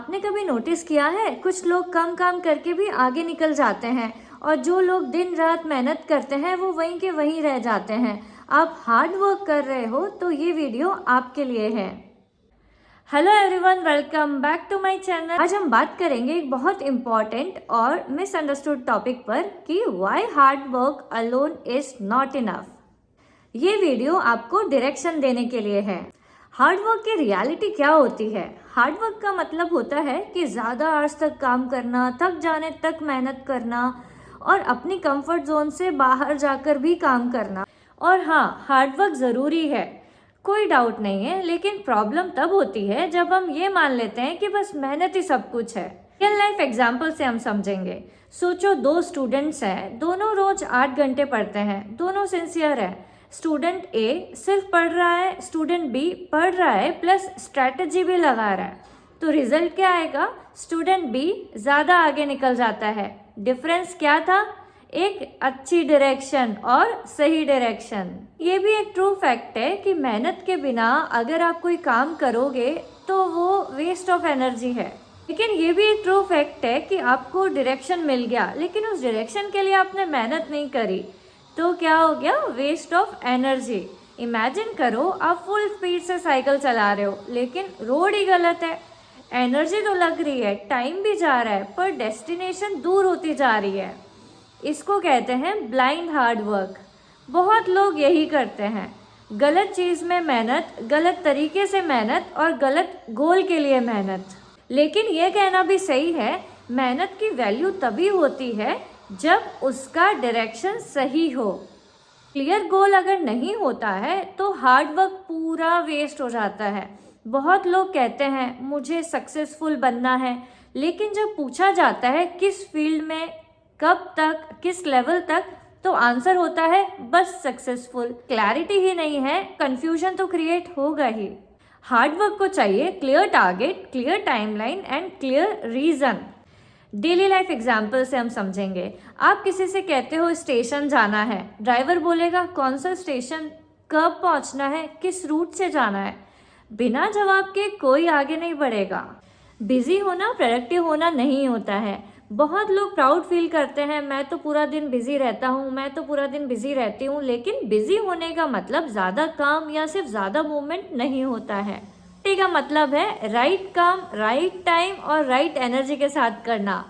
आपने कभी नोटिस किया है, कुछ लोग कम काम करके भी आगे निकल जाते हैं और जो लोग दिन रात मेहनत करते हैं वो वहीं के वहीं रह जाते हैं। आप हार्ड वर्क कर रहे हो तो ये वीडियो आपके लिए है। Hello everyone, welcome back to my channel. आज हम बात करेंगे एक बहुत इम्पोर्टेंट और मिसअंडरस्टूड टॉपिक पर कि why hard work alone is not enough. ये वीडियो आपको डायरेक्शन देने के लिए है। हार्ड वर्क की रियलिटी क्या होती है? हार्ड वर्क का मतलब होता है कि ज़्यादा आवर्स तक काम करना, थक जाने तक मेहनत करना और अपनी कंफर्ट जोन से बाहर जाकर भी काम करना। और हाँ, हार्ड वर्क ज़रूरी है, कोई डाउट नहीं है, लेकिन प्रॉब्लम तब होती है जब हम ये मान लेते हैं कि बस मेहनत ही सब कुछ है। रियल लाइफ एग्जाम्पल से हम समझेंगे। सोचो, दो स्टूडेंट्स हैं, दोनों रोज 8 घंटे पढ़ते हैं, दोनों सिंसियर हैं। स्टूडेंट ए सिर्फ पढ़ रहा है, स्टूडेंट बी पढ़ रहा है प्लस स्ट्रैटेजी भी लगा रहा है, तो रिजल्ट क्या आएगा? स्टूडेंट बी ज़्यादा आगे निकल जाता है। डिफरेंस क्या था? एक अच्छी डायरेक्शन और सही डायरेक्शन। ये भी एक ट्रू फैक्ट है कि मेहनत के बिना अगर आप कोई काम करोगे तो वो वेस्ट ऑफ एनर्जी है। लेकिन ये भी एक ट्रू फैक्ट है कि आपको डायरेक्शन मिल गया, लेकिन उस डायरेक्शन के लिए आपने मेहनत नहीं करी, तो क्या हो गया? Waste of energy. इमेजिन करो, आप फुल स्पीड से साइकिल चला रहे हो लेकिन रोड ही गलत है। एनर्जी तो लग रही है, टाइम भी जा रहा है, पर डेस्टिनेशन दूर होती जा रही है। इसको कहते हैं ब्लाइंड हार्ड वर्क। बहुत लोग यही करते हैं, गलत चीज़ में मेहनत, गलत तरीके से मेहनत और गलत गोल के लिए मेहनत। लेकिन यह कहना भी सही है, मेहनत की वैल्यू तभी होती है जब उसका डायरेक्शन सही हो। क्लियर गोल अगर नहीं होता है तो हार्ड वर्क पूरा वेस्ट हो जाता है। बहुत लोग कहते हैं मुझे सक्सेसफुल बनना है, लेकिन जब पूछा जाता है किस फील्ड में, कब तक, किस लेवल तक, तो आंसर होता है बस सक्सेसफुल। क्लैरिटी ही नहीं है, कंफ्यूजन तो क्रिएट होगा ही। हार्ड वर्क को चाहिए clear target, clear timeline and clear reason. Daily life example से हम समझेंगे। आप किसी से कहते हो स्टेशन जाना है, ड्राइवर बोलेगा कौन सा स्टेशन, कब पहुंचना है, किस रूट से जाना है। बिना जवाब के कोई आगे नहीं बढ़ेगा। बिजी होना प्रोडक्टिव होना नहीं होता है। बहुत लोग प्राउड फील करते हैं, मैं तो पूरा दिन बिजी रहता हूँ, मैं तो पूरा दिन बिजी रहती हूँ, लेकिन बिजी होने का मतलब ज़्यादा काम या सिर्फ ज़्यादा मूवमेंट नहीं होता है। का मतलब है राइट काम, राइट टाइम और राइट एनर्जी के साथ करना।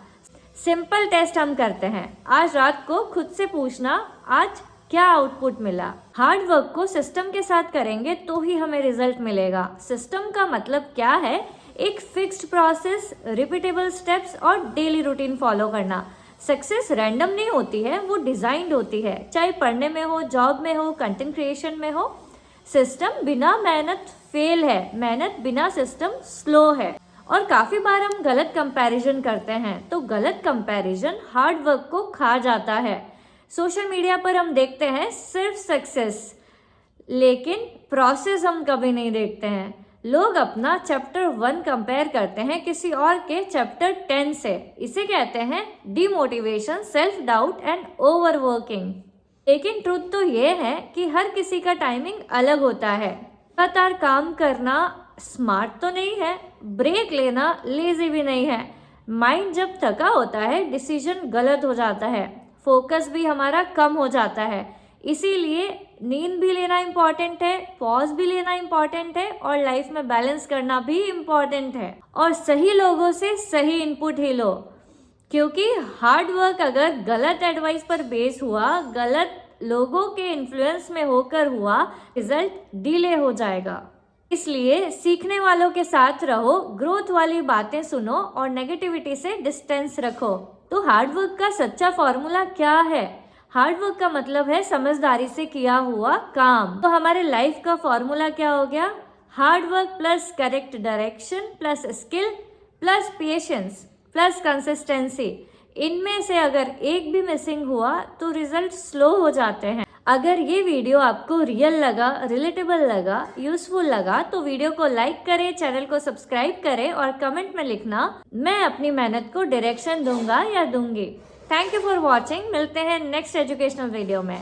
सिंपल टेस्ट हम करते हैं। आज रात को खुद से पूछना, आज क्या आउटपुट मिला। हार्ड वर्क को सिस्टम के साथ करेंगे तो ही हमें रिजल्ट मिलेगा। सिस्टम का मतलब क्या है? एक फिक्स्ड प्रोसेस, रिपीटेबल स्टेप्स और डेली रूटीन फॉलो करना। सक्सेस रैंडम नहीं होती है, वो डिजाइंड होती है, चाहे पढ़ने में हो, जॉब में हो, कंटेंट क्रिएशन में हो। सिस्टम बिना मेहनत फेल है, मेहनत बिना सिस्टम स्लो है। और काफी बार हम गलत कंपैरिजन करते हैं, तो गलत कंपैरिजन हार्ड वर्क को खा जाता है। सोशल मीडिया पर हम देखते हैं सिर्फ सक्सेस, लेकिन प्रोसेस हम कभी नहीं देखते हैं। लोग अपना चैप्टर 1 कंपेयर करते हैं किसी और के चैप्टर 10 से। इसे कहते हैं demotivation, self doubt and overworking. लेकिन ट्रुथ तो ये है कि हर किसी का टाइमिंग अलग होता है। लगातार काम करना स्मार्ट तो नहीं है, ब्रेक लेना लेजी भी नहीं है। माइंड जब थका होता है, डिसीजन गलत हो जाता है, फोकस भी हमारा कम हो जाता है। इसीलिए नींद भी लेना इम्पॉर्टेंट है, पॉज भी लेना इम्पॉर्टेंट है और लाइफ में बैलेंस करना भी इम्पॉर्टेंट है। और सही लोगों से सही इनपुट ही लो, क्योंकि हार्ड वर्क अगर गलत एडवाइस पर बेस हुआ, गलत लोगों के इन्फ्लुएंस में होकर हुआ, रिजल्ट डिले हो जाएगा। इसलिए सीखने वालों के साथ रहो, ग्रोथ वाली बातें सुनो और नेगेटिविटी से डिस्टेंस रखो। तो हार्ड वर्क का सच्चा फॉर्मूला क्या है? हार्ड वर्क का मतलब है समझदारी से किया हुआ काम। तो हमारे लाइफ का फॉर्मूला क्या हो गया? Hard work plus correct direction plus skill plus patience plus consistency. इनमें से अगर एक भी मिसिंग हुआ तो रिजल्ट स्लो हो जाते हैं। अगर ये वीडियो आपको रियल लगा, रिलेटेबल लगा, यूजफुल लगा तो वीडियो को लाइक करें, चैनल को सब्सक्राइब करें और कमेंट में लिखना मैं अपनी मेहनत को डायरेक्शन दूंगा या दूंगी। Thank you for watching. मिलते हैं नेक्स्ट एजुकेशनल वीडियो में।